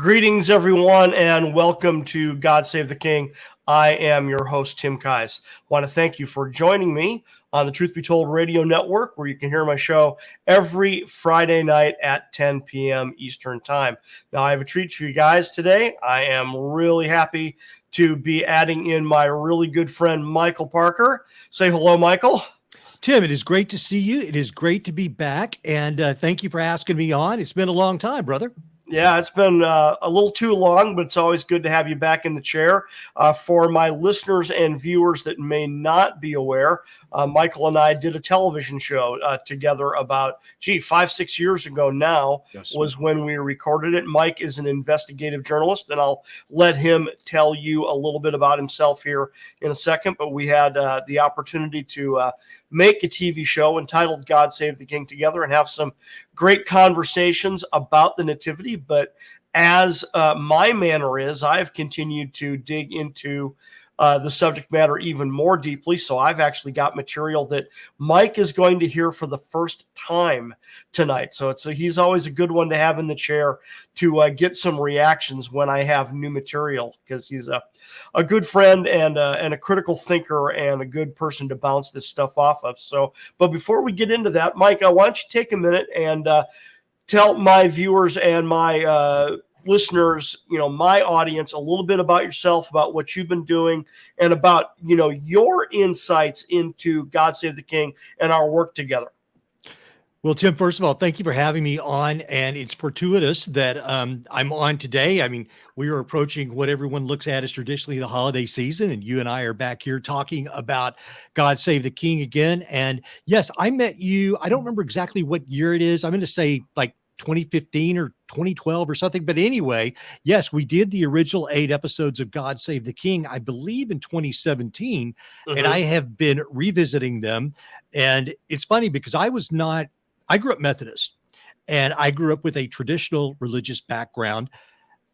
Greetings, everyone, and welcome to God Save the King. I am your host, Tim Kais. Want to thank you for joining me on the Truth Be Told Radio Network, where you can hear my show every Friday night at 10 p.m. Eastern Time. Now, I have a treat for you guys today. I am really happy to be adding in my really good friend, Michael Parker. Say hello, Michael. Tim, it is great to see you. It is great to be back, and thank you for asking me on. It's been a long time, brother. Yeah, it's been a little too long, but it's always good to have you back in the chair. For my listeners and viewers that may not be aware, Michael and I did a television show together about, 5-6 years ago now. Yes, was when we recorded it. Mike is an investigative journalist, and I'll let him tell you a little bit about himself here in a second. But we had the opportunity to make a TV show entitled God Save the King together and have some great conversations about the Nativity. But as my manner is, I've continued to dig into the subject matter even more deeply. So I've actually got material that Mike is going to hear for the first time tonight. So he's always a good one to have in the chair to get some reactions when I have new material, because he's a good friend and a critical thinker and a good person to bounce this stuff off of. So, but before we get into that, Mike, I want you to take a minute and tell my viewers and my listeners, my audience, a little bit about yourself, about what you've been doing, and about, your insights into God Save the King and our work together. Well, Tim, first of all, thank you for having me on. And it's fortuitous that I'm on today. I mean, we are approaching what everyone looks at as traditionally the holiday season, and you and I are back here talking about God Save the King again. And yes, I met you. I don't remember exactly what year it is. I'm going to say like 2015 or 2012 or something. But anyway, yes, we did the original 8 episodes of God Save the King, I believe in 2017. And I have been revisiting them. And it's funny because I grew up Methodist, and I grew up with a traditional religious background,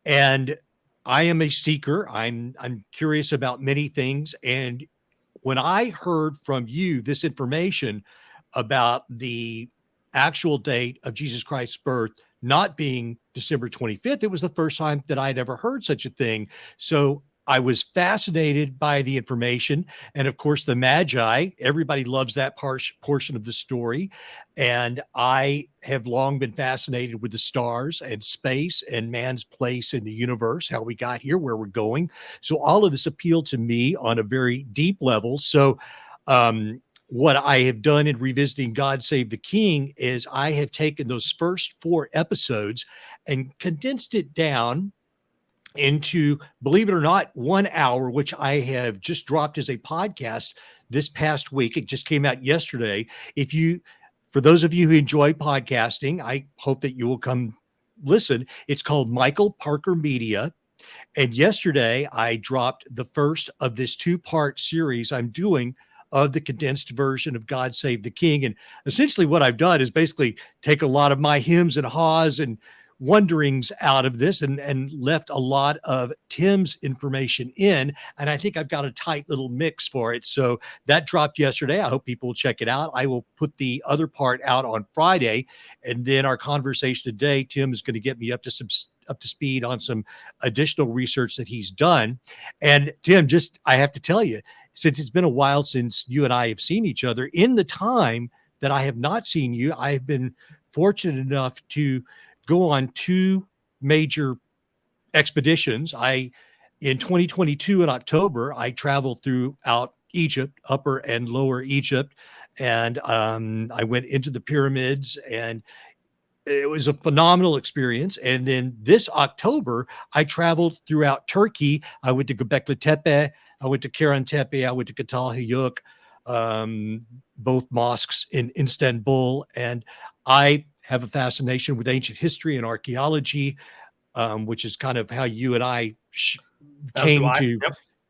and I am a seeker. I'm curious about many things. And when I heard from you this information about the actual date of Jesus Christ's birth not being December 25th, it was the first time that I'd ever heard such a thing. So I was fascinated by the information. And of course, the Magi, everybody loves that portion of the story. And I have long been fascinated with the stars and space and man's place in the universe, how we got here, where we're going. So all of this appealed to me on a very deep level. So, what I have done in revisiting God Save the King is I have taken those first 4 episodes and condensed it down into, believe it or not, 1 hour, which I have just dropped as a podcast this past week. It just came out yesterday. For those of you who enjoy podcasting, I hope that you will come listen. It's called Michael Parker Media. And yesterday I dropped the first of this 2-part series I'm doing of the condensed version of God Save the King. And essentially what I've done is basically take a lot of my hems and haws and wonderings out of this and left a lot of Tim's information in. And I think I've got a tight little mix for it. So that dropped yesterday. I hope people will check it out. I will put the other part out on Friday. And then our conversation today, Tim is going to get me up to speed on some additional research that he's done. And Tim, I have to tell you, since it's been a while since you and I have seen each other, in the time that I have not seen you, I have been fortunate enough to go on 2 major expeditions. In 2022 in October, I traveled throughout Egypt, Upper and Lower Egypt, and I went into the pyramids, and it was a phenomenal experience. And then this October, I traveled throughout Turkey. I went to Göbekli Tepe, I went to Keren Tepe, I went to Katalhayuk, both mosques in Istanbul. And I have a fascination with ancient history and archaeology, which is kind of how you and I came to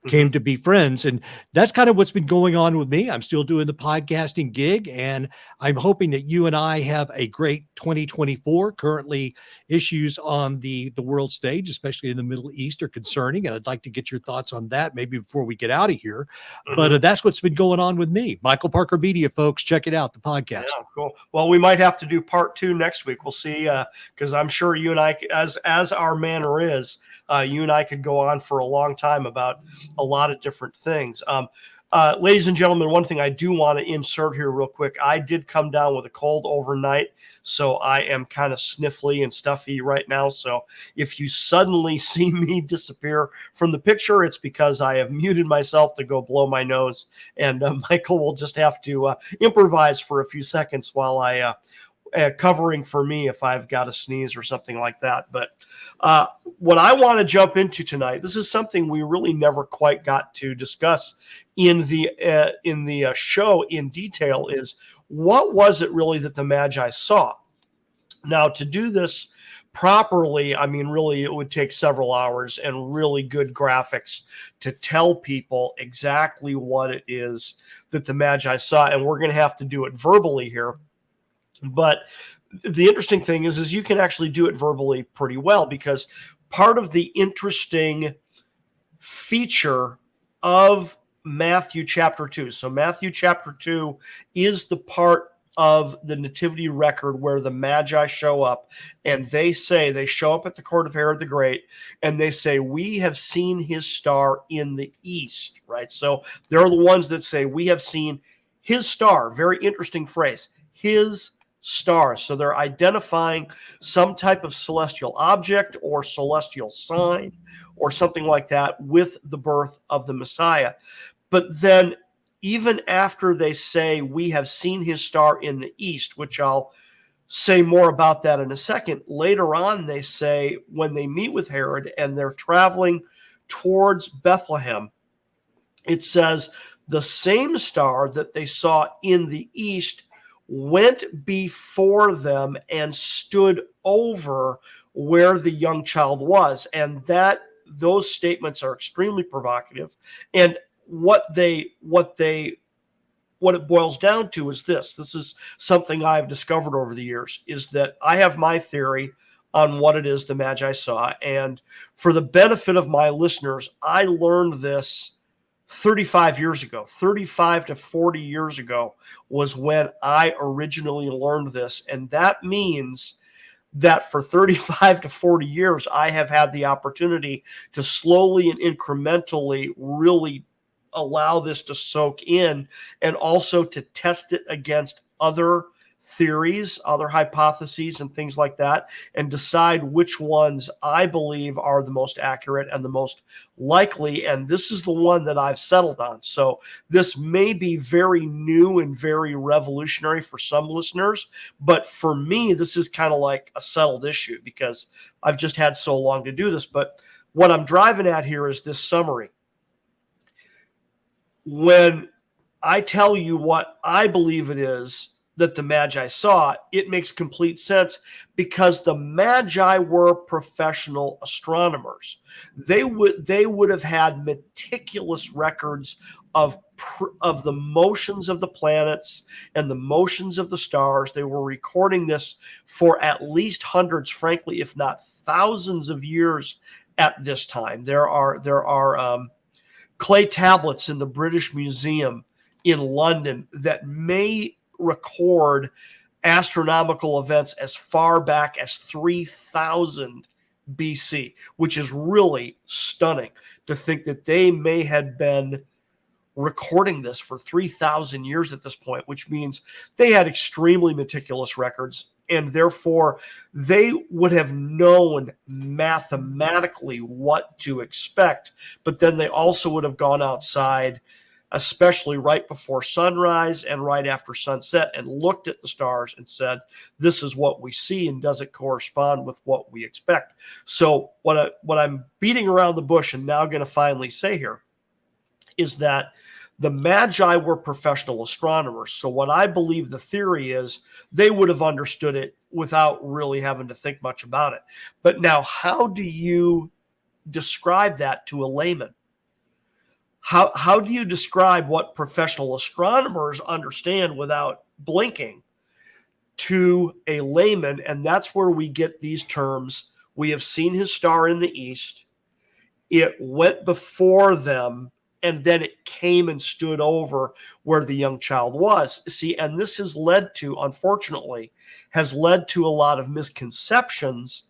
came to be friends. And that's kind of what's been going on with me. I'm still doing the podcasting gig, and I'm hoping that you and I have a great 2024. Currently, issues on the world stage, especially in the Middle East, are concerning. And I'd like to get your thoughts on that maybe before we get out of here. But that's what's been going on with me. Michael Parker Media, folks, check it out, the podcast. Yeah, cool. Well, we might have to do part 2 next week. We'll see, because I'm sure you and I, as our manner is, you and I could go on for a long time about a lot of different things. Ladies and gentlemen, one thing I do want to insert here real quick. I did come down with a cold overnight, so I am kind of sniffly and stuffy right now. So if you suddenly see me disappear from the picture, it's because I have muted myself to go blow my nose, and Michael will just have to improvise for a few seconds while I covering for me if I've got a sneeze or something like that. But what I want to jump into tonight, this is something we really never quite got to discuss in the show in detail, is what was it really that the Magi saw? Now, to do this properly, I mean, really, it would take several hours and really good graphics to tell people exactly what it is that the Magi saw. And we're going to have to do it verbally here. But the interesting thing is you can actually do it verbally pretty well, because part of the interesting feature of Matthew chapter 2. So Matthew chapter 2 is the part of the nativity record where the Magi show up, and they show up at the court of Herod the Great, and they say, we have seen his star in the east, right? So they're the ones that say, we have seen his star. Very interesting phrase, his star. So they're identifying some type of celestial object or celestial sign or something like that with the birth of the Messiah. But then even after they say, we have seen his star in the east, which I'll say more about that in a second, later on they say, when they meet with Herod and they're traveling towards Bethlehem, it says the same star that they saw in the east went before them and stood over where the young child was. And those statements are extremely provocative. And what it boils down to is this. This is something I've discovered over the years, is that I have my theory on what it is the Magi saw. And for the benefit of my listeners, I learned this 35 years ago. 35 to 40 years ago was when I originally learned this. And that means that for 35 to 40 years, I have had the opportunity to slowly and incrementally really allow this to soak in, and also to test it against other theories, other hypotheses, and things like that, and decide which ones I believe are the most accurate and the most likely. And this is the one that I've settled on. So this may be very new and very revolutionary for some listeners, but for me, this is kind of like a settled issue because I've just had so long to do this. But what I'm driving at here is this summary. When I tell you what I believe it is that the Magi saw, it makes complete sense, because the Magi were professional astronomers. They would have had meticulous records of the motions of the planets and the motions of the stars. They were recording this for at least hundreds, frankly, if not thousands of years at this time. There are clay tablets in the British Museum in London that may record astronomical events as far back as 3000 BC, which is really stunning to think that they may have been recording this for 3,000 years at this point, which means they had extremely meticulous records, and therefore they would have known mathematically what to expect. But then they also would have gone outside, especially right before sunrise and right after sunset, and looked at the stars and said, this is what we see, and does it correspond with what we expect? So what I'm beating around the bush and now going to finally say here is that the Magi were professional astronomers. So what I believe the theory is, they would have understood it without really having to think much about it. But now, how do you describe that to a layman? how do you describe what professional astronomers understand without blinking to a layman? And that's where we get these terms. We have seen his star in the east. It went before them, and then it came and stood over where the young child was. See, and this has led to, unfortunately, has led to a lot of misconceptions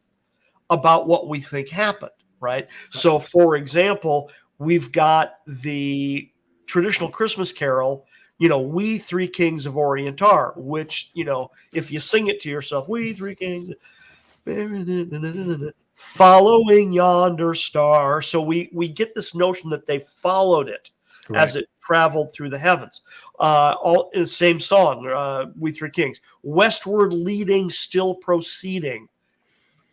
about what we think happened, right? So, for example, we've got the traditional Christmas carol, We Three Kings of Orient are, which, if you sing it to yourself, We Three Kings, following yonder star. So we get this notion that they followed it as it traveled through the heavens. All in the same song, We Three Kings. Westward leading, still proceeding,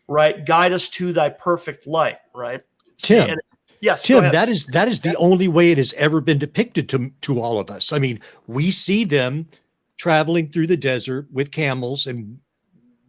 right? Guide us to thy perfect light, right? Tim, yes, Tim, that is the only way it has ever been depicted to all of us. I mean, we see them traveling through the desert with camels, and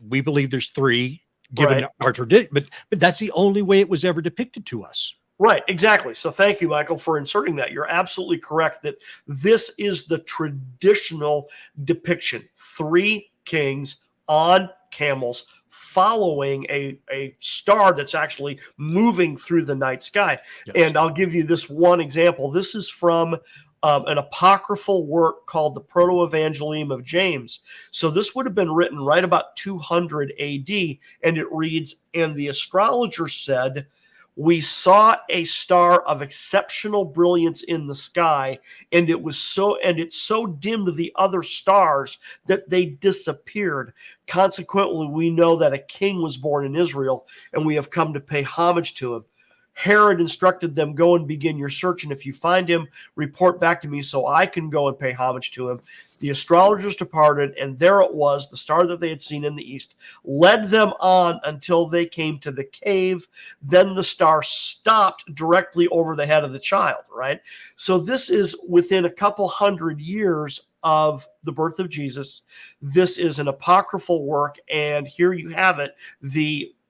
we believe there's three given our tradition, but that's the only way it was ever depicted to us. Right, exactly. So thank you, Michael, for inserting that. You're absolutely correct that this is the traditional depiction. Three kings on camels following a star that's actually moving through the night sky. Yes. And I'll give you this one example. This is from an apocryphal work called the Proto-Evangelium of James. So this would have been written right about 200 AD, and it reads, "And the astrologer said, we saw a star of exceptional brilliance in the sky, and it so dimmed the other stars that they disappeared. Consequently, we know that a king was born in Israel, and we have come to pay homage to him. Herod instructed them, go and begin your search, and if you find him, report back to me so I can go and pay homage to him. The astrologers departed, and there it was, the star that they had seen in the east, led them on until they came to the cave. Then the star stopped directly over the head of the child," right? So this is within a couple hundred years of the birth of Jesus. This is an apocryphal work, and here you have it.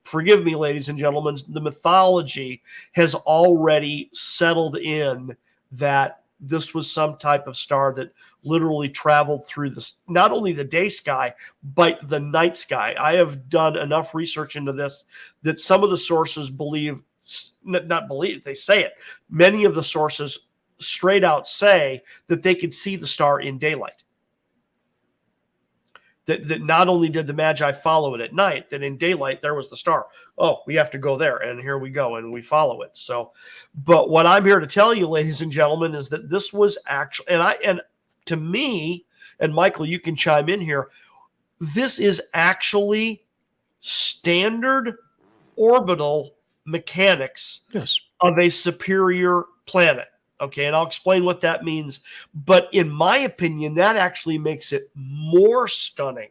Forgive me, ladies and gentlemen, the mythology has already settled in that this was some type of star that literally traveled through not only the day sky, but the night sky. I have done enough research into this that some of the sources they say it. Many of the sources straight out say that they could see the star in daylight. That not only did the Magi follow it at night, that in daylight there was the star. Oh, we have to go there, and here we go, and we follow it. So, but what I'm here to tell you, ladies and gentlemen, is that this was actually, and to me, and Michael, you can chime in here, this is actually standard orbital mechanics of a superior planet. Okay, and I'll explain what that means. But in my opinion, that actually makes it more stunning,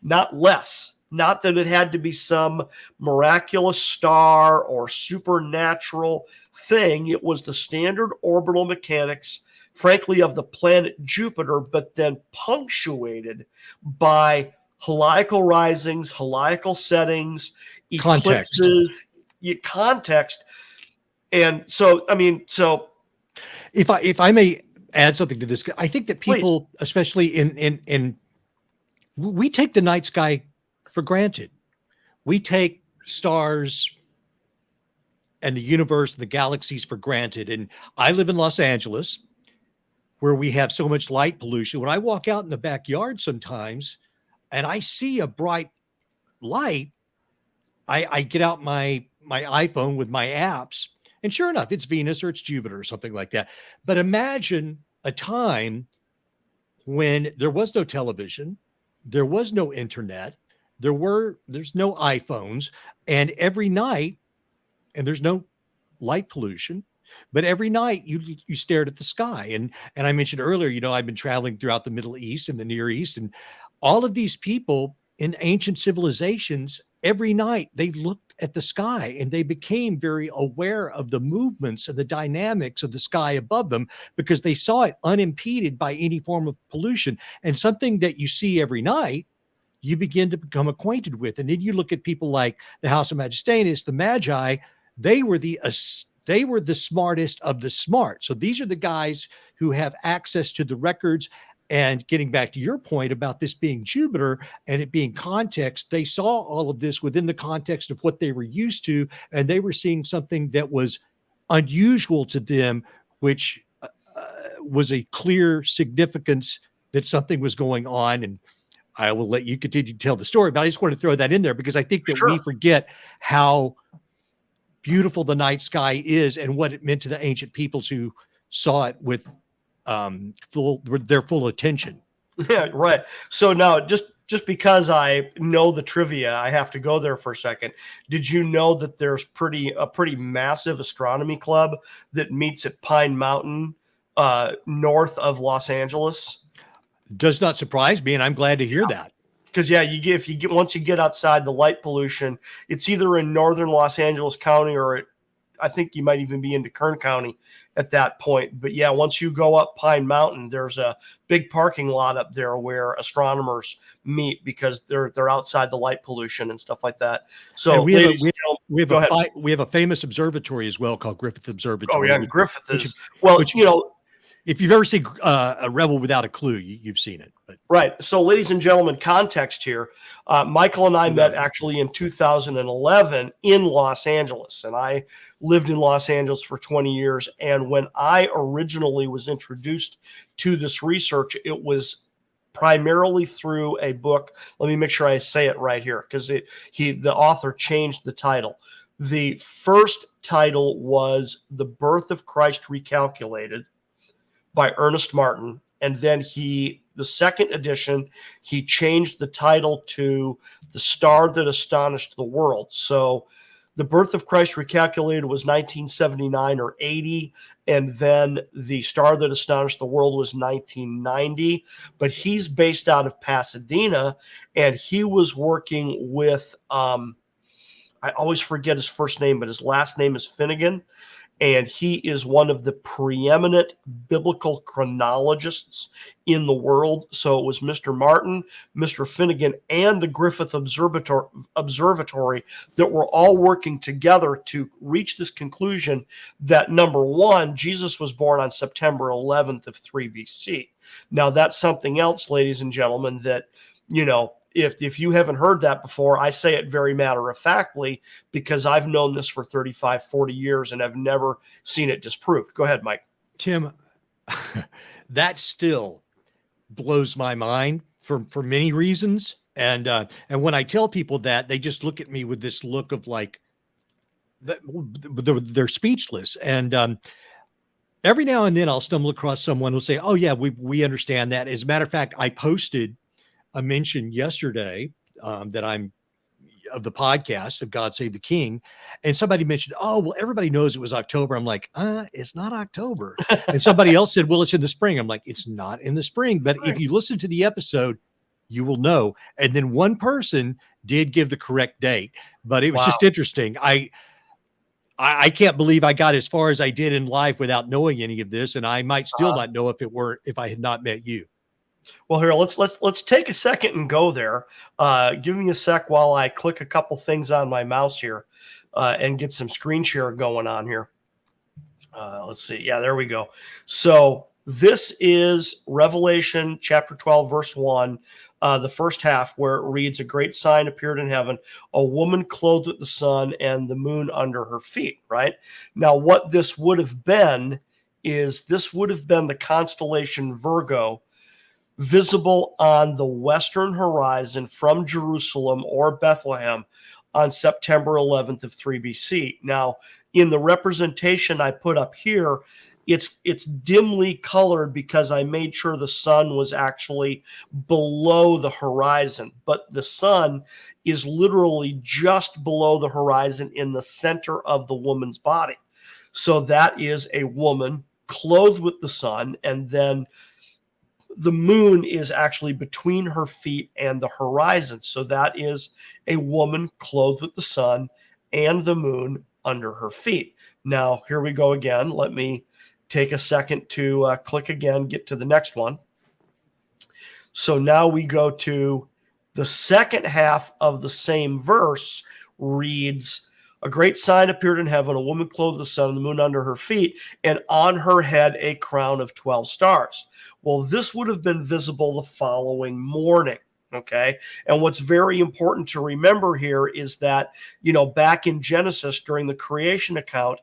not less. Not that it had to be some miraculous star or supernatural thing. It was the standard orbital mechanics, frankly, of the planet Jupiter, but then punctuated by heliacal risings, heliacal settings, eclipses, context. And so, if I may add something to this, I think that people, please, especially in we take the night sky for granted. We take stars and the universe, the galaxies for granted. And I live in Los Angeles, where we have so much light pollution. When I walk out in the backyard sometimes and I see a bright light, I get out my iPhone with my apps, and sure enough, it's Venus or it's Jupiter or something like that. But imagine a time when there was no television, there was no internet, there's no iPhones, and every night, and there's no light pollution, but every night you stared at the sky. And I mentioned earlier, I've been traveling throughout the Middle East and the Near East, and all of these people in ancient civilizations, every night they looked at the sky and they became very aware of the movements and the dynamics of the sky above them because they saw it unimpeded by any form of pollution. And something that you see every night, you begin to become acquainted with. And then you look at people like the House of Magisterius, the Magi, they were the They were the smartest of the smart. So these are the guys who have access to the records. And getting back to your point about this being Jupiter and it being context, they saw all of this within the context of what they were used to, and they were seeing something that was unusual to them, which was a clear significance that something was going on. And I will let you continue to tell the story, but I just want to throw that in there because I think that we forget how beautiful the night sky is and what it meant to the ancient peoples who saw it with their full attention. Yeah, right. So now just because I know the trivia, I have to go there for a second. Did you know that there's a pretty massive astronomy club that meets at Pine Mountain, north of Los Angeles? Does not surprise me, and I'm glad to hear that. Because once you get outside the light pollution, it's either in northern Los Angeles County or I think you might even be into Kern County at that point. But yeah, once you go up Pine Mountain, there's a big parking lot up there where astronomers meet because they're outside the light pollution and stuff like that. So we have a famous observatory as well called Griffith Observatory. Oh yeah, Griffith is well, you know. If you've ever seen A Rebel Without a Clue, you've seen it. But. Right. So, ladies and gentlemen, context here. Michael and I met actually in 2011 in Los Angeles, and I lived in Los Angeles for 20 years. And when I originally was introduced to this research, it was primarily through a book. Let me make sure I say it right here because the author changed the title. The first title was The Birth of Christ Recalculated by Ernest Martin. And then the second edition, he changed the title to The Star That Astonished the World. So The Birth of Christ Recalculated was 1979 or 80. And then The Star That Astonished the World was 1990. But he's based out of Pasadena, and he was working with, I always forget his first name, but his last name is Finnegan. And he is one of the preeminent biblical chronologists in the world. So it was Mr. Martin, Mr. Finnegan, and the Griffith Observatory that were all working together to reach this conclusion that, number one, Jesus was born on September 11th of 3 BC. Now, that's something else, ladies and gentlemen, that, you know, if you haven't heard that before, I say it very matter-of-factly because I've known this for 35, 40 years and have never seen it disproved. Go ahead, Mike. Tim, that still blows my mind for many reasons. And when I tell people that, they just look at me with this look of like, they're speechless. And every now and then I'll stumble across someone who'll say, oh yeah, we understand that. As a matter of fact, I posted a mention yesterday that I'm of the podcast of God Save the King. And somebody mentioned, oh, well, everybody knows it was October. I'm like, it's not October. And somebody else said, well, it's in the spring. I'm like, it's not in the spring. But if you listen to the episode, you will know. And then one person did give the correct date, but it was just interesting. I can't believe I got as far as I did in life without knowing any of this. And I might still not know if I had not met you. Well, here, let's take a second and go there. Give me a sec while I click a couple things on my mouse here and get some screen share going on here. Let's see. Yeah, there we go. So this is Revelation chapter 12, verse 1, the first half, where it reads, a great sign appeared in heaven, a woman clothed with the sun and the moon under her feet, right? Now, what this would have been is the constellation Virgo, visible on the western horizon from Jerusalem or Bethlehem on September 11th of 3 BC. Now, in the representation I put up here, it's dimly colored because I made sure the sun was actually below the horizon, but the sun is literally just below the horizon in the center of the woman's body. So that is a woman clothed with the sun, and then the moon is actually between her feet and the horizon. So that is a woman clothed with the sun and the moon under her feet. Now, here we go again. Let me take a second to click again, get to the next one. So now we go to the second half of the same verse reads, A great sign appeared in heaven, a woman clothed with the sun and the moon under her feet, and on her head a crown of 12 stars. Well, this would have been visible the following morning. Okay. And what's very important to remember here is that, back in Genesis during the creation account,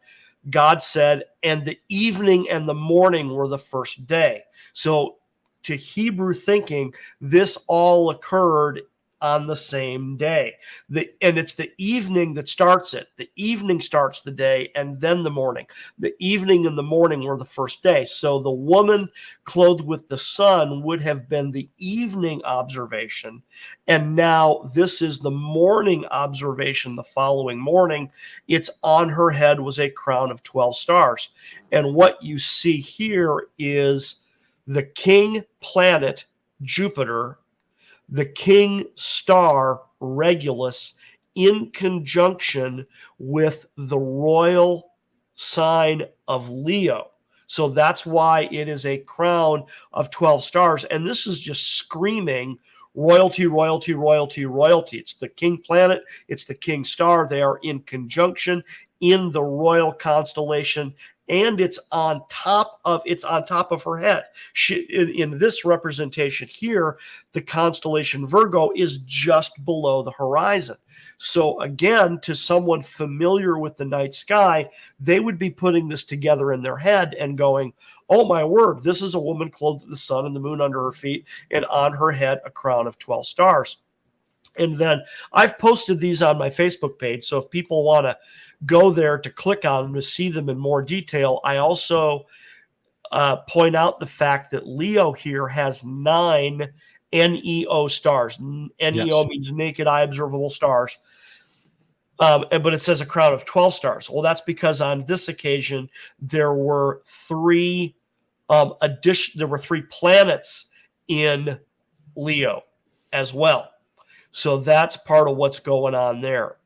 God said, and the evening and the morning were the first day. So to Hebrew thinking, this all occurred on the same day. And it's the evening that starts it. The evening starts the day and then the morning. The evening and the morning were the first day. So the woman clothed with the sun would have been the evening observation. And now this is the morning observation the following morning. It's on her head was a crown of 12 stars. And what you see here is the king planet Jupiter, the king star Regulus, in conjunction with the royal sign of Leo. So that's why it is a crown of 12 stars. And this is just screaming royalty, royalty, royalty, royalty. It's the king planet. It's the king star. They are in conjunction in the royal constellation, and it's on top of her head. In this representation here, the constellation Virgo is just below the horizon. So again, to someone familiar with the night sky, they would be putting this together in their head and going, oh my word, this is a woman clothed with the sun and the moon under her feet, and on her head a crown of 12 stars. And then I've posted these on my Facebook page. So if people want to go there to click on them to see them in more detail, I also point out the fact that Leo here has 9 NEO stars. NEO means naked eye observable stars. But it says a crown of 12 stars. Well, that's because on this occasion, there were 3 planets in Leo as well. So that's part of what's going on there.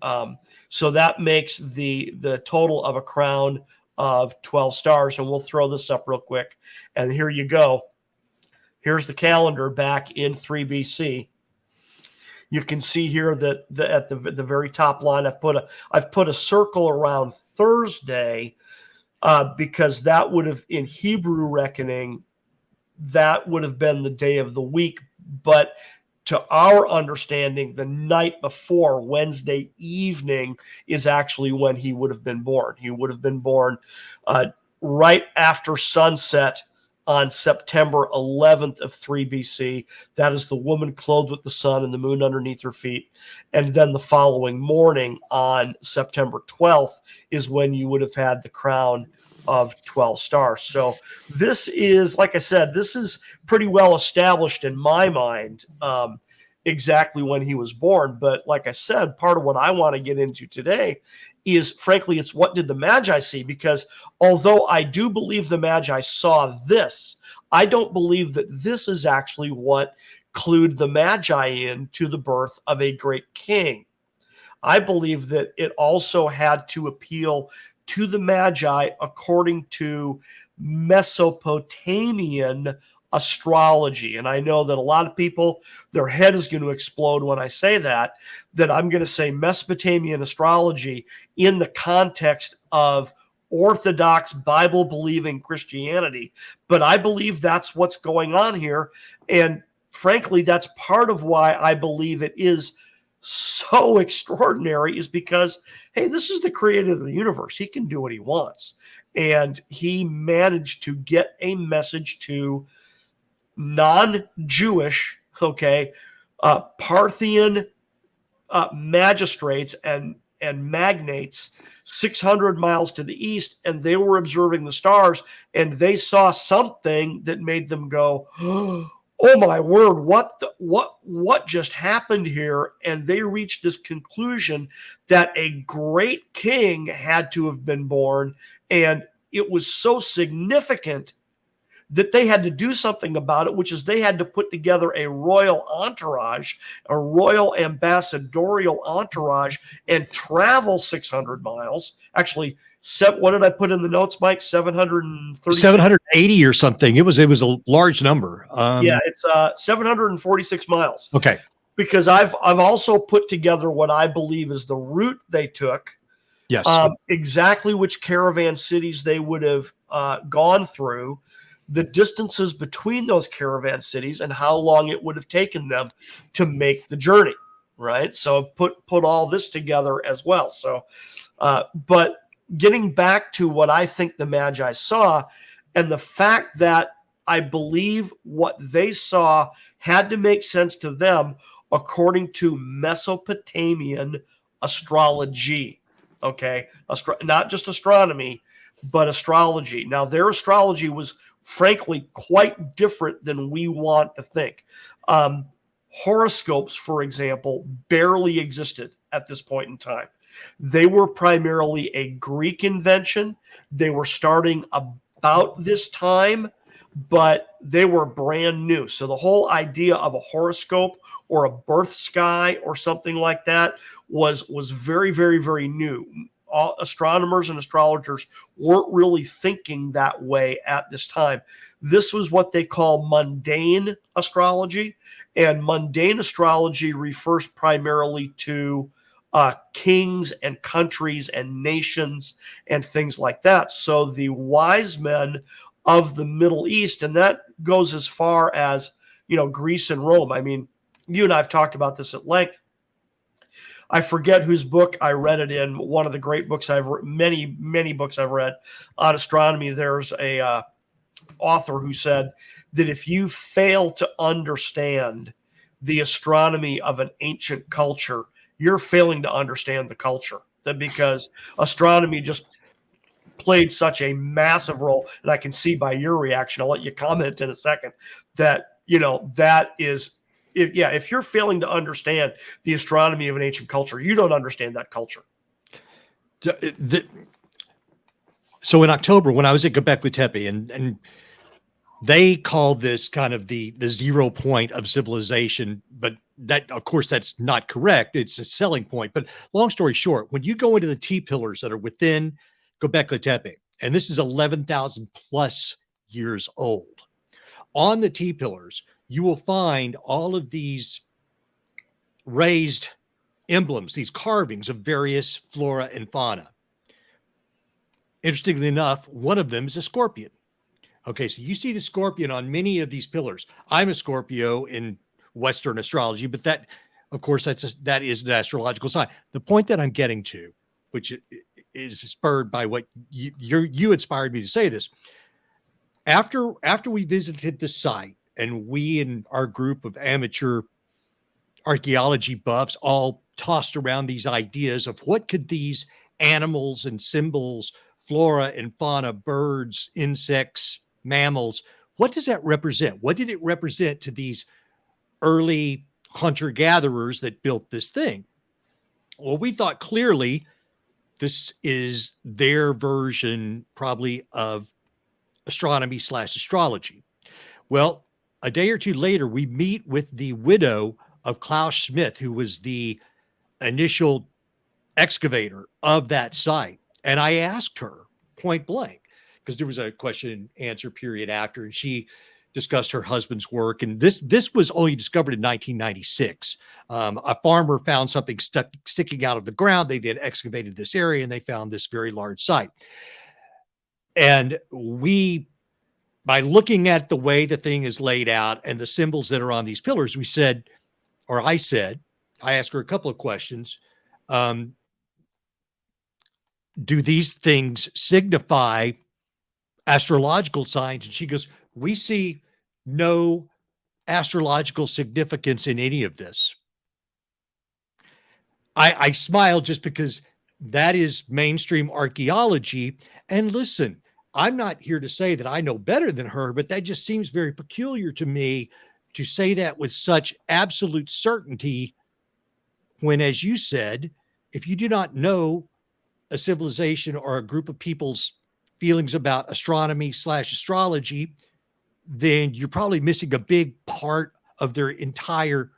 So that makes the total of a crown of 12 stars. And we'll throw this up real quick. And here you go. Here's the calendar back in 3 BC. You can see here that at the very top line, I've put a circle around Thursday because that would have, in Hebrew reckoning, that would have been the day of the week. But to our understanding, the night before, Wednesday evening, is actually when he would have been born. He would have been born right after sunset on September 11th of 3 BC. That is the woman clothed with the sun and the moon underneath her feet. And then the following morning on September 12th is when you would have had the crown of 12 stars. So this is, like I said, this is pretty well established in my mind, exactly when he was born. But like I said, part of what I want to get into today is, frankly, it's what did the Magi see? Because although I do believe the Magi saw this, I don't believe that this is actually what clued the Magi in to the birth of a great king. I believe that it also had to appeal to the Magi according to Mesopotamian astrology. And I know that a lot of people, their head is going to explode when I say that I'm going to say Mesopotamian astrology in the context of Orthodox Bible-believing Christianity. But I believe that's what's going on here. And frankly, that's part of why I believe it is so extraordinary, is because, hey, this is the creator of the universe. He can do what he wants. And he managed to get a message to non-Jewish, Parthian magistrates and magnates 600 miles to the east, and they were observing the stars, and they saw something that made them go, oh my word, what just happened here? And they reached this conclusion that a great king had to have been born, and it was so significant that they had to do something about it, which is they had to put together a royal entourage, a royal ambassadorial entourage, and travel 600 miles. Actually, what did I put in the notes, Mike? 780 or something. It was a large number. Yeah, it's 746 miles. Okay. Because I've also put together what I believe is the route they took Yes. Exactly which caravan cities they would have gone through, the distances between those caravan cities, and how long it would have taken them to make the journey, right? So put all this together as well. So, but getting back to what I think the Magi saw, and the fact that I believe what they saw had to make sense to them according to Mesopotamian astrology. Okay, not just astronomy, but astrology. Now, their astrology was frankly quite different than we want to think. Horoscopes, for example, barely existed at this point in time. They were primarily a Greek invention. They were starting about this time, but they were brand new. So the whole idea of a horoscope or a birth sky or something like that was very, very, very new. All astronomers and astrologers weren't really thinking that way at this time. This was what they call mundane astrology, and mundane astrology refers primarily to kings and countries and nations and things like that. So the wise men of the Middle East, and that goes as far as, Greece and Rome. I mean, you and I have talked about this at length. I forget whose book I read it in. One of the great books many books I've read on astronomy. There's a author who said that if you fail to understand the astronomy of an ancient culture, you're failing to understand the culture. That because astronomy just played such a massive role, and I can see by your reaction, I'll let you comment in a second, that that is, if you're failing to understand the astronomy of an ancient culture, you don't understand that culture. So in October, when I was at Göbekli Tepe, and they call this kind of the 0 point of civilization, but that, of course, that's not correct. It's a selling point. But long story short, when you go into the T pillars that are within Göbekli Tepe, and this is 11,000 plus years old, on the T pillars, you will find all of these raised emblems, these carvings of various flora and fauna. Interestingly enough, one of them is a scorpion. Okay, so you see the scorpion on many of these pillars. I'm a Scorpio in Western astrology, but that, of course, that is an astrological sign. The point that I'm getting to, which is spurred by what you inspired me to say this. After we visited the site, and we and our group of amateur archaeology buffs all tossed around these ideas of what could these animals and symbols, flora and fauna, birds, insects, mammals, what does that represent? What did it represent to these early hunter-gatherers that built this thing? Well, we thought clearly this is their version probably of astronomy / astrology. Well, a day or two later, we meet with the widow of Klaus Schmidt, who was the initial excavator of that site. And I asked her point blank, because there was a question and answer period after, and she discussed her husband's work. And this was only discovered in 1996. A farmer found something sticking out of the ground. They then excavated this area, and they found this very large site. And by looking at the way the thing is laid out and the symbols that are on these pillars, I asked her a couple of questions. Do these things signify astrological signs? And she goes, we see no astrological significance in any of this. I smiled just because that is mainstream archaeology. And listen, I'm not here to say that I know better than her, but that just seems very peculiar to me to say that with such absolute certainty when, as you said, if you do not know a civilization or a group of people's feelings about astronomy / astrology, then you're probably missing a big part of their entire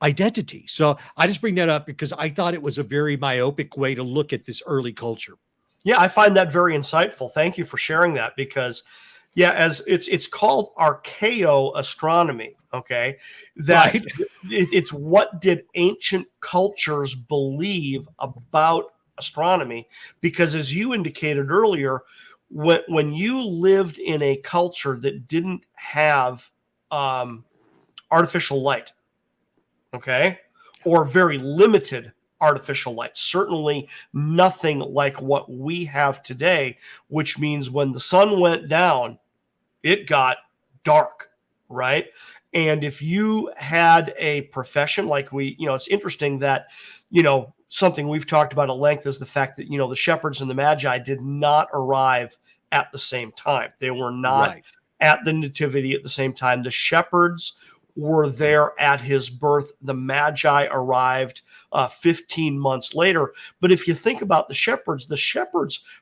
identity. So I just bring that up because I thought it was a very myopic way to look at this early culture. Yeah, I find that very insightful. Thank you for sharing that, because as it's called archaeoastronomy. Okay, that Right. it's what did ancient cultures believe about astronomy, because as you indicated earlier, when you lived in a culture that didn't have artificial light, okay, or very limited artificial light, certainly nothing like what we have today, which means when the sun went down, it got dark, right? And if you had a profession like it's interesting that, something we've talked about at length is the fact that, the shepherds and the Magi did not arrive at the same time. They were not Right. at the nativity at the same time. The shepherds were there at his birth. The Magi arrived 15 months later. But if you think about the shepherds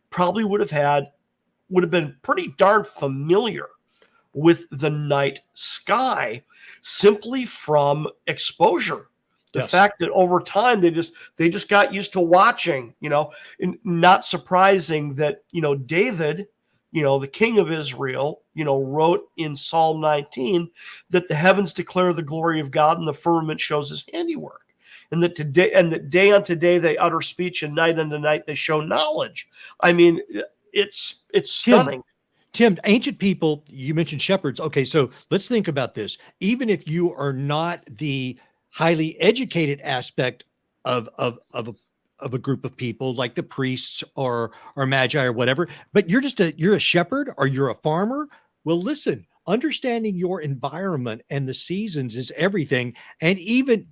probably would have been pretty darn familiar with the night sky simply from exposure. The Yes. fact that over time they just got used to watching, and not surprising that, David, the king of Israel, wrote in Psalm 19 that the heavens declare the glory of God and the firmament shows his handiwork. And that day unto day they utter speech, and night unto night they show knowledge. I mean, it's stunning. Tim, ancient people, you mentioned shepherds. Okay, so let's think about this. Even if you are not the highly educated aspect of a group of people like the priests or Magi or whatever, but you're a shepherd or you're a farmer. Well, listen, understanding your environment and the seasons is everything. And even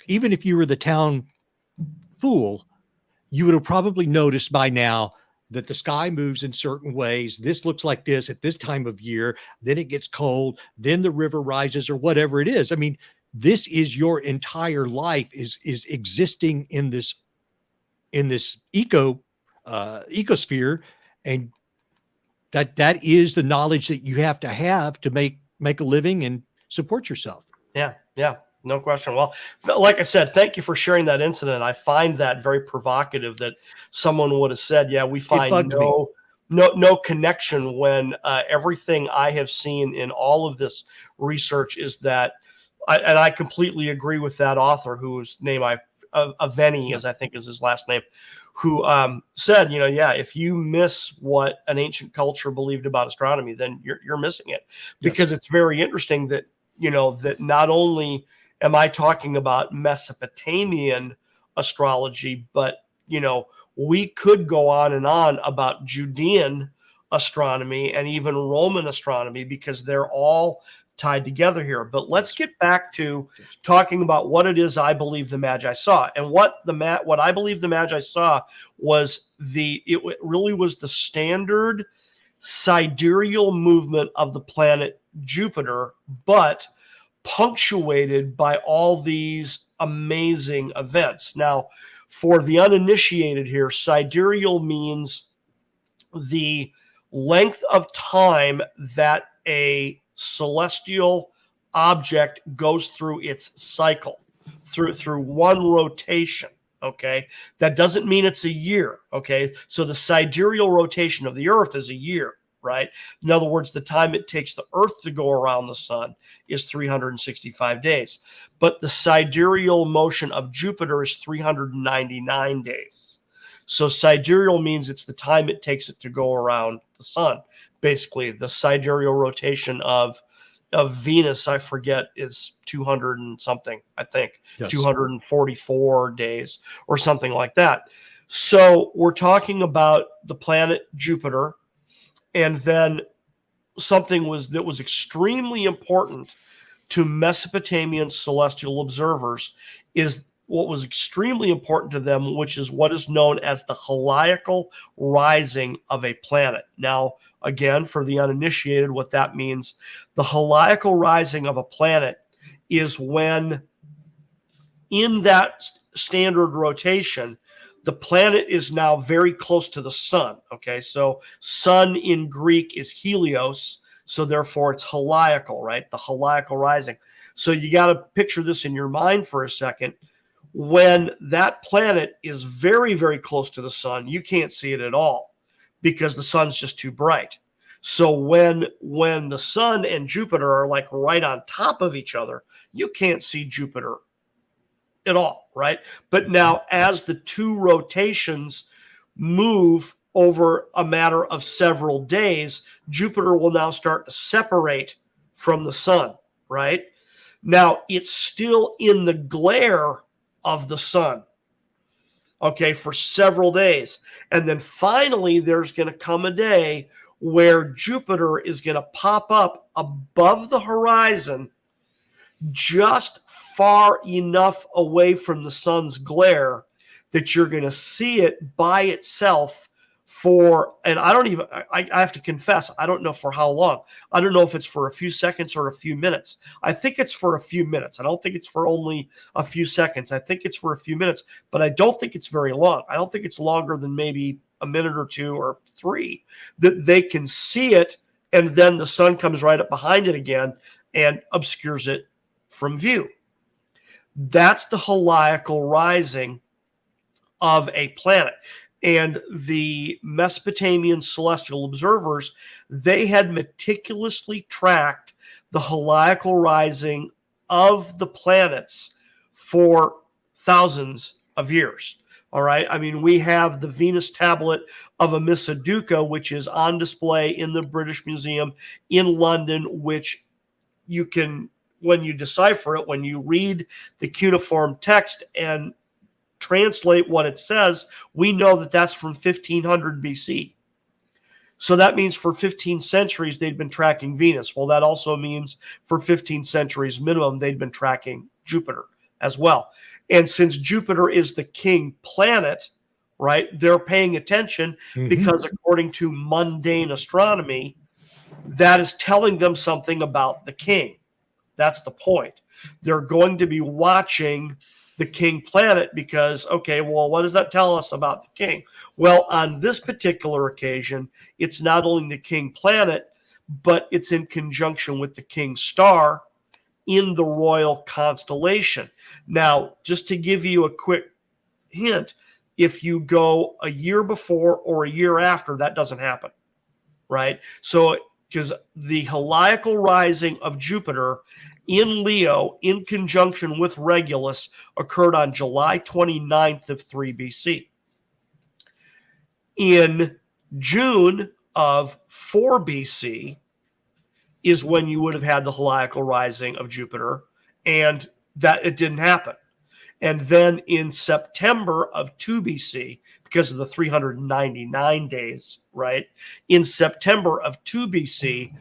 if you were the town fool, you would have probably noticed by now that the sky moves in certain ways. This looks like this at this time of year. Then it gets cold. Then the river rises or whatever it is. I mean, this is your entire life is existing in this ecosphere, and that is the knowledge that you have to make a living and support yourself. Yeah. No question. Well, like I said, thank you for sharing that incident. I find that very provocative that someone would have said, yeah, we find no connection when everything I have seen in all of this research is that, I completely agree with that author whose name Aveni, as I think is his last name, who said, if you miss what an ancient culture believed about astronomy, then you're missing it. Because It's very interesting that, that not only am I talking about Mesopotamian astrology, but, we could go on and on about Judean astronomy and even Roman astronomy, because they're all tied together here. But let's get back to talking about what it is I believe the Magi saw. And what I believe the Magi saw was it really was the standard sidereal movement of the planet Jupiter, but punctuated by all these amazing events. Now, for the uninitiated here, sidereal means the length of time that a celestial object goes through its cycle, through one rotation. Okay, that doesn't mean it's a year. Okay, so the sidereal rotation of the Earth is a year, right? In other words, the time it takes the Earth to go around the sun is 365 days. But the sidereal motion of Jupiter is 399 days. So sidereal means it's the time it takes it to go around the sun. Basically, the sidereal rotation of Venus, I forget, is 200 and something, I think, 244 days or something like that. So we're talking about the planet Jupiter. And then something that was extremely important to Mesopotamian celestial observers is what was extremely important to them, which is what is known as the heliacal rising of a planet. Now, again, for the uninitiated, what that means, the heliacal rising of a planet is when in that standard rotation, the planet is now very close to the sun. Okay, so sun in Greek is helios, so therefore it's heliacal, right? The heliacal rising. So you got to picture this in your mind for a second. When that planet is very, very close to the sun, you can't see it at all because the sun's just too bright. So when the sun and Jupiter are like right on top of each other, you can't see Jupiter at all, right? But now as the two rotations move over a matter of several days, Jupiter will now start to separate from the sun, right? Now it's still in the glare of the sun, okay, for several days. And then finally, there's going to come a day where Jupiter is going to pop up above the horizon just far enough away from the sun's glare that you're going to see it by itself for, and I have to confess, I don't know for how long. I don't know if it's for a few seconds or a few minutes. I think it's for a few minutes. I don't think it's for only a few seconds. I think it's for a few minutes, but I don't think it's very long. I don't think it's longer than maybe a minute or two or three that they can see it, and then the sun comes right up behind it again and obscures it from view. That's the heliacal rising of a planet. And the Mesopotamian celestial observers, they had meticulously tracked the heliacal rising of the planets for thousands of years. All right. I mean, we have the Venus tablet of Amisaduca, which is on display in the British Museum in London, which you can, when you decipher it, when you read the cuneiform text and translate what it says, we know that that's from 1500 BC. So that means for 15 centuries, they'd been tracking Venus. Well, that also means for 15 centuries minimum, they'd been tracking Jupiter as well. And since Jupiter is the king planet, right, they're paying attention because according to mundane astronomy, that is telling them something about the king. That's the point. They're going to be watching the king planet because, okay, well, what does that tell us about the king? Well, on this particular occasion, it's not only the king planet, but it's in conjunction with the king star in the royal constellation. Now, just to give you a quick hint, if you go a year before or a year after, that doesn't happen, right? So, because the heliacal rising of Jupiter in Leo in conjunction with Regulus occurred on July 29th of 3 BC. In June of 4 BC is when you would have had the heliacal rising of Jupiter, and that it didn't happen. And then in September of 2 BC, because of the 399 days, right? In September of 2 BC,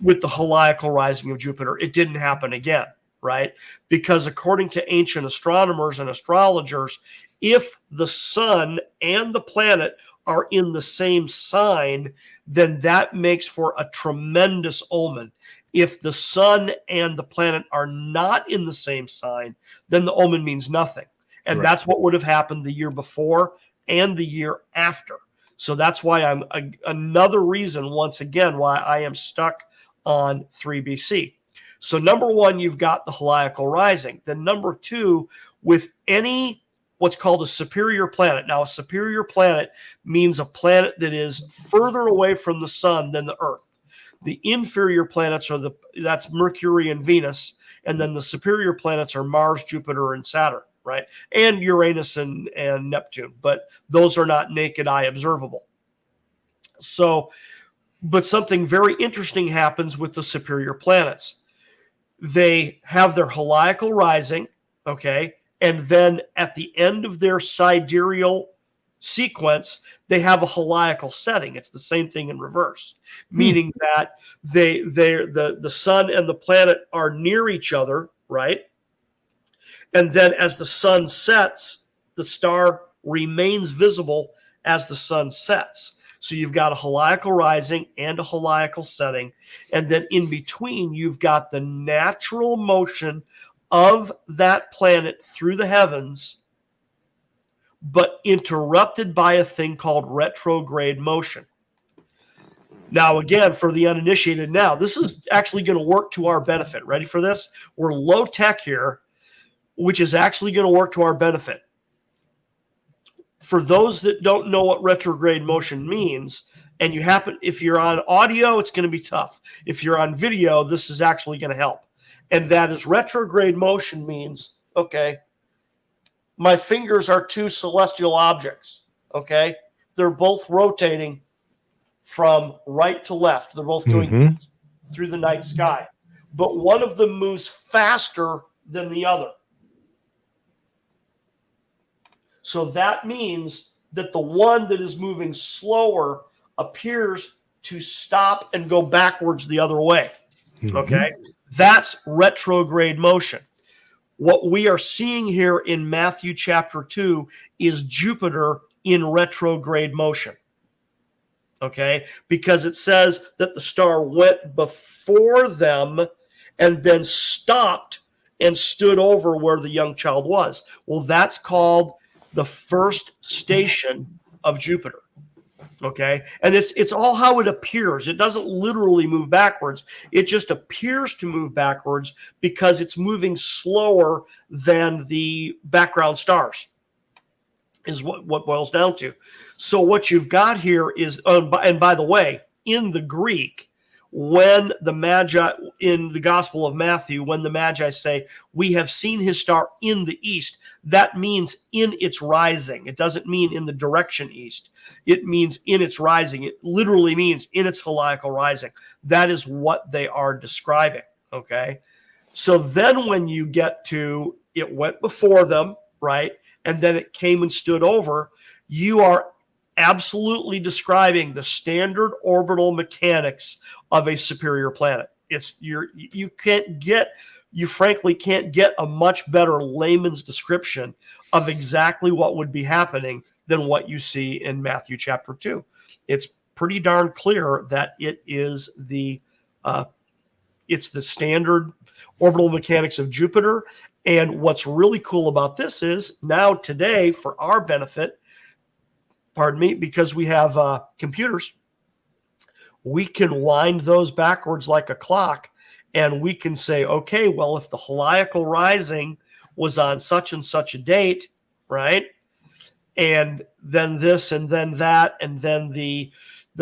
with the heliacal rising of Jupiter, it didn't happen again, right? Because according to ancient astronomers and astrologers, if the sun and the planet are in the same sign, then that makes for a tremendous omen. If the sun and the planet are not in the same sign, then the omen means nothing. And that's what would have happened the year before and the year after. So that's why I'm another reason, once again, why I am stuck on 3 BC. So number one, you've got the heliacal rising. Then number two, with any what's called a superior planet. Now, a superior planet means a planet that is further away from the sun than the Earth. The inferior planets are that's Mercury and Venus, and then the superior planets are Mars, Jupiter, and Saturn, right? And Uranus and Neptune, but those are not naked eye observable. So, but something very interesting happens with the superior planets. They have their heliacal rising, okay, and then at the end of their sidereal sequence, they have a heliacal setting. It's the same thing in reverse, meaning that the sun and the planet are near each other, right? And then as the sun sets, the star remains visible as the sun sets. So you've got a heliacal rising and a heliacal setting. And then in between, you've got the natural motion of that planet through the heavens, but interrupted by a thing called retrograde motion. Now, again, for the uninitiated now, this is actually going to work to our benefit. Ready for this? We're low tech here, which is actually going to work to our benefit. For those that don't know what retrograde motion means, and if you're on audio, it's going to be tough. If you're on video, this is actually going to help. And that is retrograde motion means, okay, my fingers are two celestial objects, okay? They're both rotating from right to left. They're both going through the night sky. But one of them moves faster than the other. So that means that the one that is moving slower appears to stop and go backwards the other way. Okay? That's retrograde motion. What we are seeing here in Matthew chapter 2 is Jupiter in retrograde motion. Okay? Because it says that the star went before them and then stopped and stood over where the young child was. Well, that's called the first station of Jupiter. Okay. And it's all how it appears. It doesn't literally move backwards. It just appears to move backwards because it's moving slower than the background stars, is what boils down to. So what you've got here is, and by the way, in the Greek, when the Magi, in the Gospel of Matthew, when the Magi say, we have seen his star in the east, that means in its rising. It doesn't mean in the direction east. It means in its rising. It literally means in its heliacal rising. That is what they are describing, okay? So then when you get to, it went before them, right? And then it came and stood over, you are absolutely describing the standard orbital mechanics of a superior planet. You frankly can't get a much better layman's description of exactly what would be happening than what you see in Matthew chapter 2. It's pretty darn clear that it's the standard orbital mechanics of Jupiter. And what's really cool about this is now today, for our benefit, because we have computers, we can wind those backwards like a clock, and we can say, okay, well, if the heliacal rising was on such and such a date, right? And then this, and then that, and then the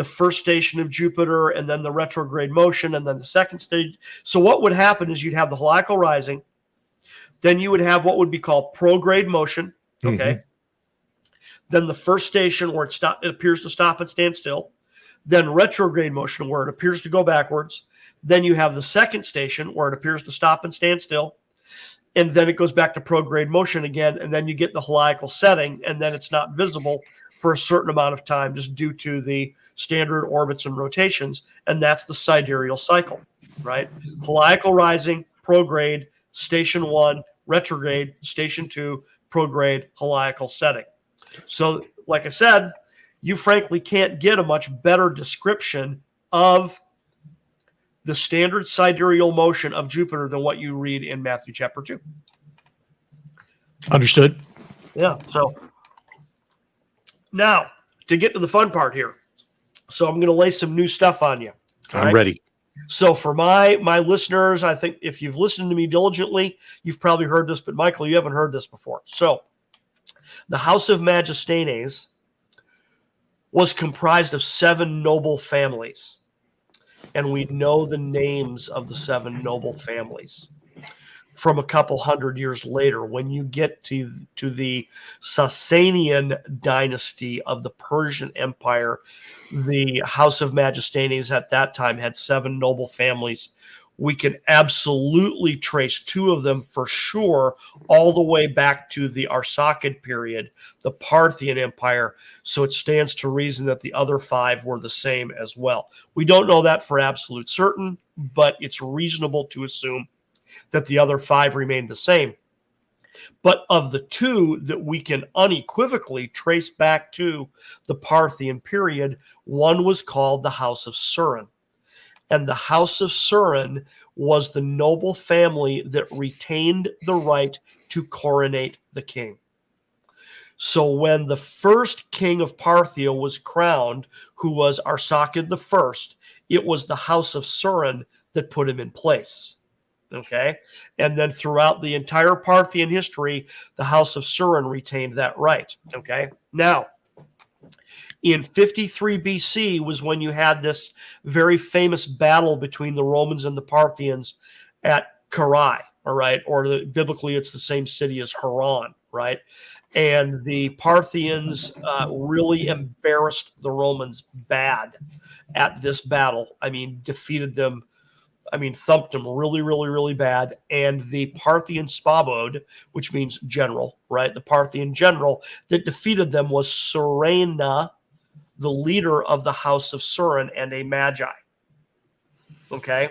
first station of Jupiter, and then the retrograde motion, and then the second stage. So what would happen is you'd have the heliacal rising, then you would have what would be called prograde motion, okay? Then the first station where it appears to stop and stand still. Then retrograde motion where it appears to go backwards. Then you have the second station where it appears to stop and stand still. And then it goes back to prograde motion again. And then you get the heliacal setting, and then it's not visible for a certain amount of time just due to the standard orbits and rotations. And that's the sidereal cycle, right? Heliacal rising, prograde, station 1, retrograde, station 2, prograde, heliacal setting. So, like I said, you frankly can't get a much better description of the standard sidereal motion of Jupiter than what you read in Matthew chapter 2. Understood. Yeah. So now to get to the fun part here. So I'm going to lay some new stuff on you. I'm ready. So for my listeners, I think if you've listened to me diligently, you've probably heard this, but Michael, you haven't heard this before. So the House of Magistanes was comprised of 7 noble families, and we know the names of the 7 noble families from a couple hundred years later. When you get to the Sasanian dynasty of the Persian Empire, the House of Magistanes at that time had 7 noble families. We can absolutely trace 2 of them for sure all the way back to the Arsacid period, the Parthian Empire. So it stands to reason that the other 5 were the same as well. We don't know that for absolute certain, but it's reasonable to assume that the other 5 remained the same. But of the 2 that we can unequivocally trace back to the Parthian period, one was called the House of Surin. And the House of Surin was the noble family that retained the right to coronate the king. So when the first king of Parthia was crowned, who was Arsacid I, it was the House of Surin that put him in place. Okay? And then throughout the entire Parthian history, the House of Surin retained that right. Okay? Now, in 53 BC was when you had this very famous battle between the Romans and the Parthians at Carrhae, all right? Or biblically, it's the same city as Haran, right? And the Parthians really embarrassed the Romans bad at this battle. I mean, defeated them. I mean, thumped them really, really, really bad. And the Parthian Spabod, which means general, right? The Parthian general that defeated them was Surena, the leader of the house of Surin, and a Magi. Okay.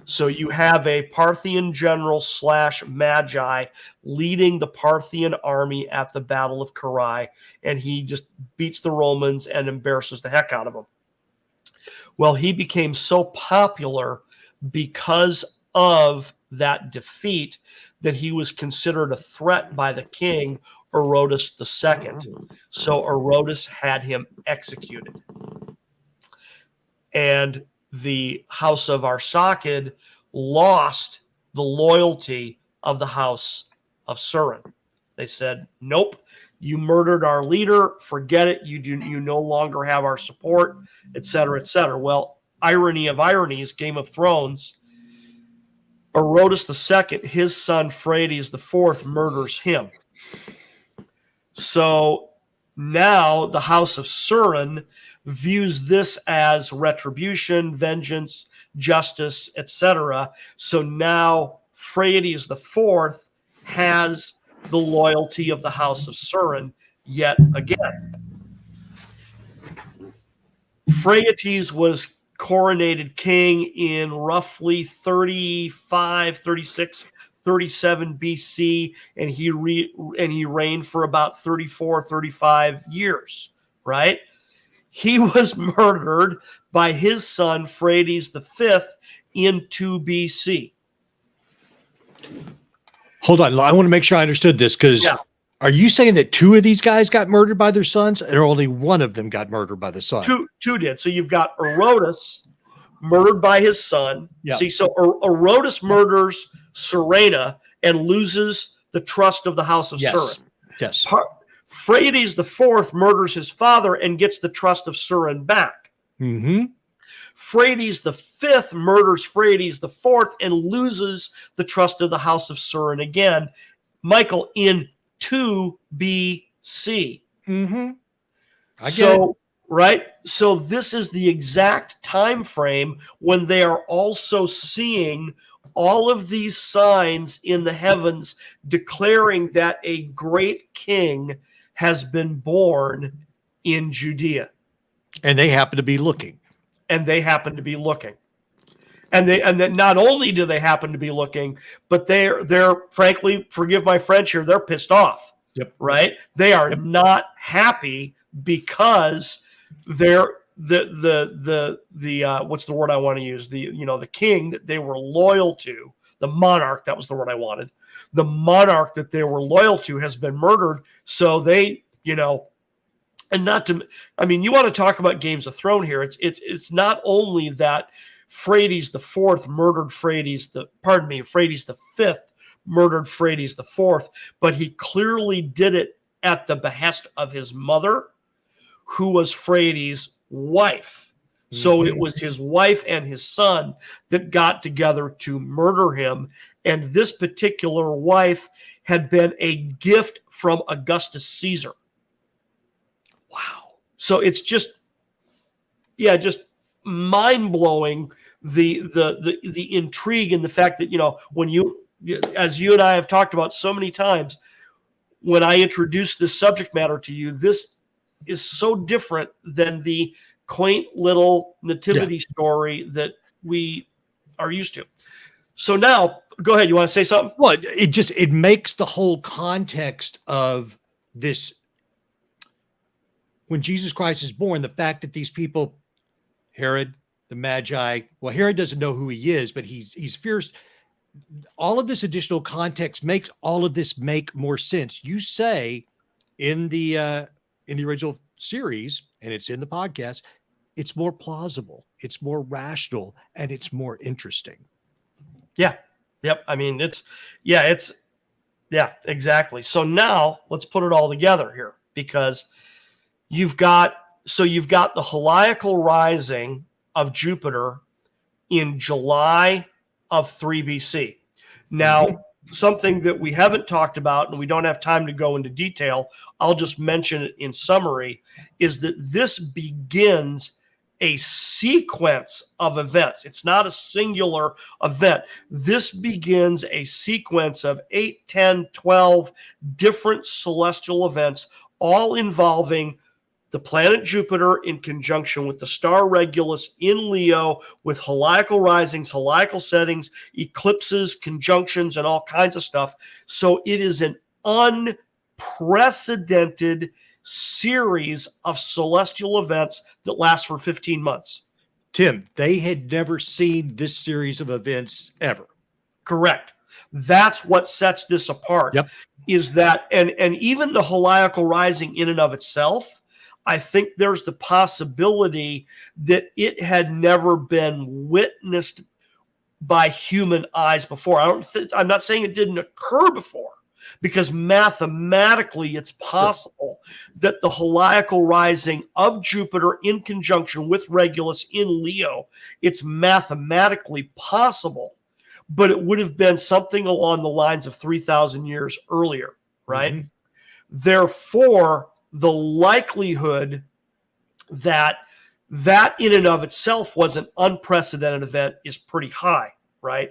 So you have a Parthian general / Magi leading the Parthian army at the Battle of Carrhae, and he just beats the Romans and embarrasses the heck out of them. Well, he became so popular because of that defeat that he was considered a threat by the king, Herodotus II. So Herodotus had him executed. And the house of Arsacid lost the loyalty of the house of Surin. They said, nope, you murdered our leader, forget it, you no longer have our support, etc., etc. Well, irony of ironies, Game of Thrones, Herodotus II, his son Phraates IV murders him. So now the house of Surin views this as retribution, vengeance, justice, etc. So now Phraates IV has the loyalty of the house of Surin yet again. Phraates was coronated king in roughly 35, 36, 37 BC, and he reigned for about 34, 35 years, right? He was murdered by his son, Phraates V, in 2 BC. Hold on. I want to make sure I understood this, because are you saying that 2 of these guys got murdered by their sons, and only 1 of them got murdered by the son? Two did. So you've got Herodotus murdered by his son. Yeah. See, so Herodotus murders Surena and loses the trust of the house of Surin. Yes. Phraates IV murders his father and gets the trust of Surin back. Mm-hmm. Phraates V murders Phraates IV and loses the trust of the house of Surin again. Michael, in 2 BC. Mm-hmm. Right? So this is the exact time frame when they are also seeing all of these signs in the heavens declaring that a great king has been born in Judea. And they happen to be looking. And then not only do they happen to be looking, but they're frankly, forgive my French here, they're pissed off. Yep. Right? They are not happy because they're the what's the word I want to use? The king that they were loyal to, the monarch, that was the word I wanted. The monarch that they were loyal to has been murdered. So they, and not to, I mean, you want to talk about Games of Thrones here. It's not only that Phraates IV murdered Phraates V murdered Phraates IV, but he clearly did it at the behest of his mother, who was Phraates' wife. So it was his wife and his son that got together to murder him. And this particular wife had been a gift from Augustus Caesar. Wow. So it's just mind-blowing, the intrigue and the fact that, when as you and I have talked about so many times, when I introduce this subject matter to you, this is so different than the quaint little nativity story that we are used to. So now, go ahead. You want to say something? Well, it makes the whole context of this, when Jesus Christ is born, the fact that these people, Herod, the Magi, well, Herod doesn't know who he is, but he's fierce. All of this additional context makes all of this make more sense. You say in the original series, and it's in the podcast, it's more plausible, it's more rational, and it's more interesting. Yeah. Yep. I mean, exactly. So now let's put it all together here, because you've got the heliacal rising of Jupiter in July of 3 BC. Now, something that we haven't talked about and we don't have time to go into detail, I'll just mention it in summary, is that this begins a sequence of events. It's not a singular event. This begins a sequence of 8, 10, 12 different celestial events, all involving the planet Jupiter in conjunction with the star Regulus in Leo, with heliacal risings, heliacal settings, eclipses, conjunctions, and all kinds of stuff. So it is an unprecedented series of celestial events that last for 15 months. Tim, they had never seen this series of events ever. Correct. That's what sets this apart. Yep. Is that, and even the heliacal rising in and of itself, I think there's the possibility that it had never been witnessed by human eyes before. I'm not saying it didn't occur before, because mathematically it's possible that the heliacal rising of Jupiter in conjunction with Regulus in Leo, it's mathematically possible, but it would have been something along the lines of 3,000 years earlier, right? Mm-hmm. Therefore, the likelihood that in and of itself was an unprecedented event is pretty high, right?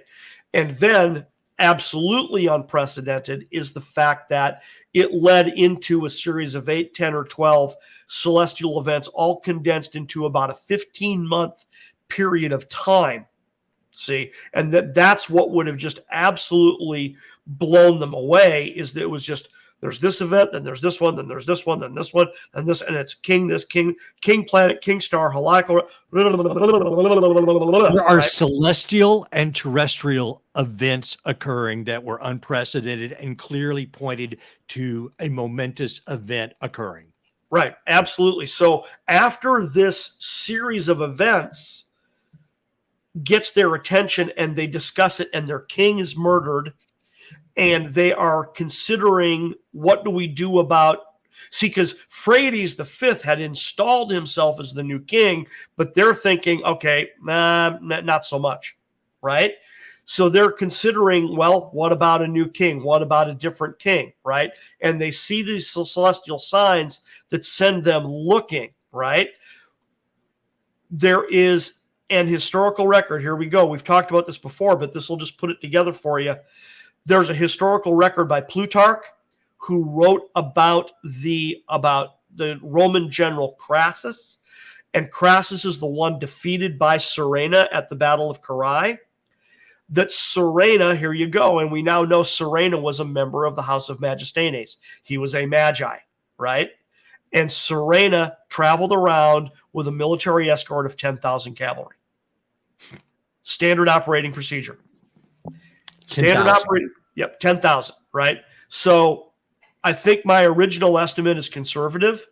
And then absolutely unprecedented is the fact that it led into a series of 8, 10, or 12 celestial events, all condensed into about a 15-month period of time. See, and that's what would have just absolutely blown them away, is that it was just, there's this event, then there's this one, then there's this one, then this one, and this, and it's king planet, king star, heliacal. There are celestial and terrestrial events occurring that were unprecedented and clearly pointed to a momentous event occurring. Right, absolutely. So after this series of events gets their attention and they discuss it, and their king is murdered, and they are considering, what do we do about, because Phraates V had installed himself as the new king, but they're thinking, okay, not so much, right? So they're considering, well, what about a new king? What about a different king, right? And they see these celestial signs that send them looking, right? There is an historical record. Here we go. We've talked about this before, but this will just put it together for you. There's a historical record by Plutarch, who wrote about the Roman general Crassus, and Crassus is the one defeated by Surena at the Battle of Carrhae. That Surena, here you go, and we now know Surena was a member of the House of Magistanes. He was a Magi, right? And Surena traveled around with a military escort of 10,000 cavalry. Standard operating procedure. Standard operating, 10,000, right? So I think my original estimate is conservative,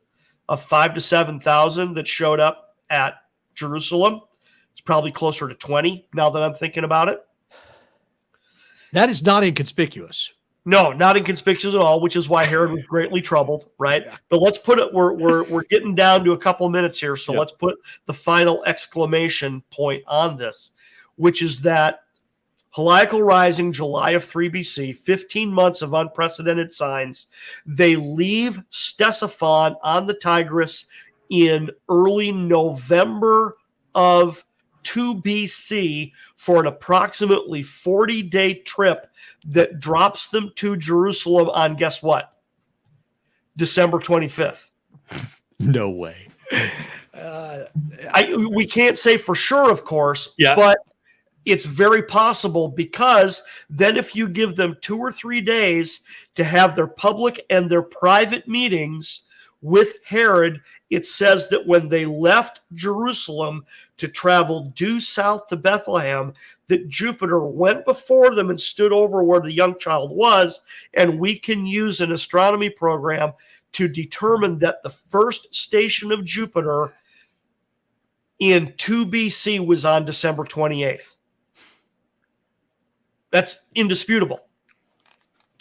of 5,000 to 7,000 that showed up at Jerusalem. It's probably closer to 20 now that I'm thinking about it. That is not inconspicuous. No, not inconspicuous at all, which is why Herod was greatly troubled, right? Yeah. But let's put it, we're getting down to a couple of minutes here, so let's put the final exclamation point on this, which is that heliacal rising, July of 3 BC, 15 months of unprecedented signs. They leave Ctesiphon on the Tigris in early November of 2 BC for an approximately 40-day trip that drops them to Jerusalem on, guess what? December 25th. No way. We can't say for sure, of course, but it's very possible, because then if you give them 2 or 3 days to have their public and their private meetings with Herod, it says that when they left Jerusalem to travel due south to Bethlehem, that Jupiter went before them and stood over where the young child was, and we can use an astronomy program to determine that the first station of Jupiter in 2 BC was on December 28th. That's indisputable.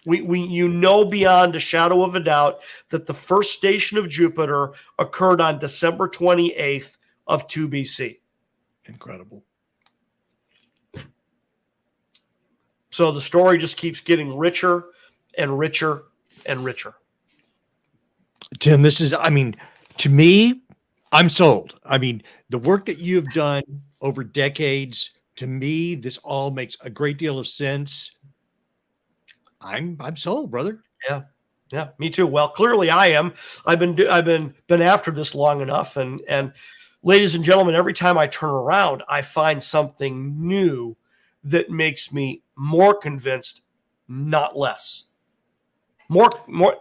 You know beyond a shadow of a doubt that the first station of Jupiter occurred on December 28th of 2 BC. Incredible. So the story just keeps getting richer and richer and richer. Tim, this is, I mean, to me, I'm sold. I mean, the work that you have done over decades, to me, this all makes a great deal of sense. I'm sold, brother. Yeah. Yeah, me too. Well, clearly I am. I've been after this long enough, and ladies and gentlemen, every time I turn around, I find something new that makes me more convinced, not less. More,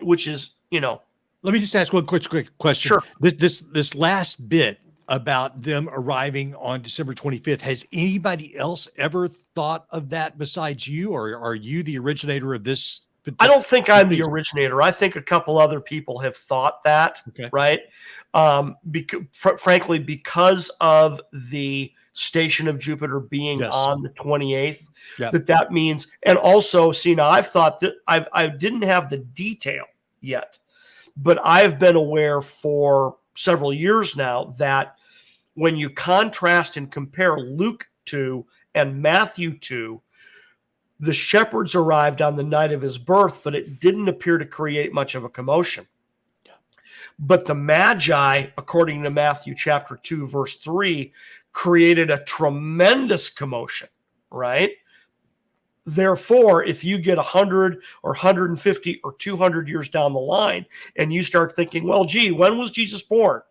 which is, Let me just ask one quick question. Sure. This last bit about them arriving on December 25th, has anybody else ever thought of that besides you, or are you the originator of this? I don't think I'm the originator. I think a couple other people have thought that, okay. Right? Frankly, because of the station of Jupiter being on the 28th, that means, and also, see, now I've thought that I didn't have the detail yet, but I've been aware for several years now that when you contrast and compare Luke 2 and Matthew 2, the shepherds arrived on the night of his birth, but it didn't appear to create much of a commotion. Yeah. But the Magi, according to Matthew chapter 2, verse 3, created a tremendous commotion, right? Therefore, if you get 100 or 150 or 200 years down the line and you start thinking, well, gee, when was Jesus born?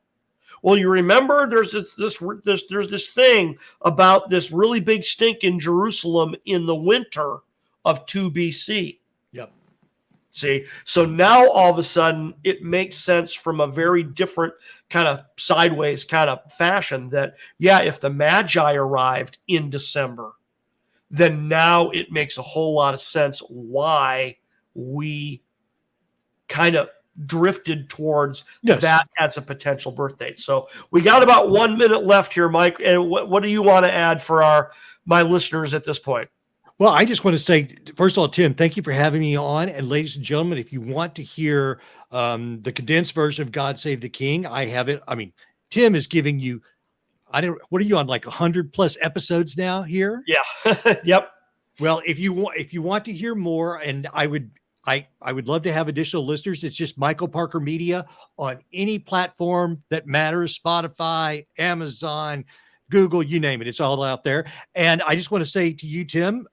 Well, you remember there's this thing about this really big stink in Jerusalem in the winter of 2 BC. Yep. See, so now all of a sudden it makes sense from a very different kind of sideways kind of fashion that, yeah, if the Magi arrived in December, then now it makes a whole lot of sense why we kind of drifted towards that as a potential birth date. So we got about 1 minute left here, Mike. And what do you want to add for my listeners at this point? Well, I just want to say, first of all, Tim, thank you for having me on. And ladies and gentlemen, if you want to hear the condensed version of God Save the King, I have it. I mean, Tim is giving you, what are you on, like 100+ episodes now here? Yeah. Yep. Well, if you want to hear more, and I would love to have additional listeners. It's just Michael Parker Media on any platform that matters, Spotify, Amazon, Google, you name it. It's all out there. And I just want to say to you, Tim,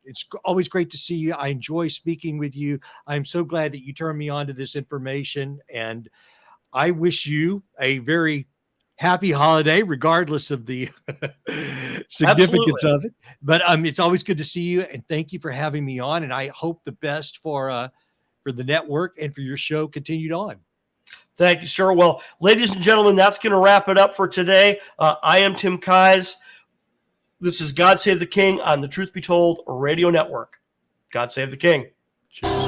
it's always great to see you. I enjoy speaking with you. I'm so glad that you turned me on to this information. And I wish you a very happy holiday, regardless of the significance of it. But it's always good to see you, and thank you for having me on. And I hope the best for the network and for your show continued on. Thank you, sir. Well, ladies and gentlemen, that's going to wrap it up for today. I am Tim Keyes. This is God Save the King on the Truth Be Told Radio Network. God save the King. Cheers.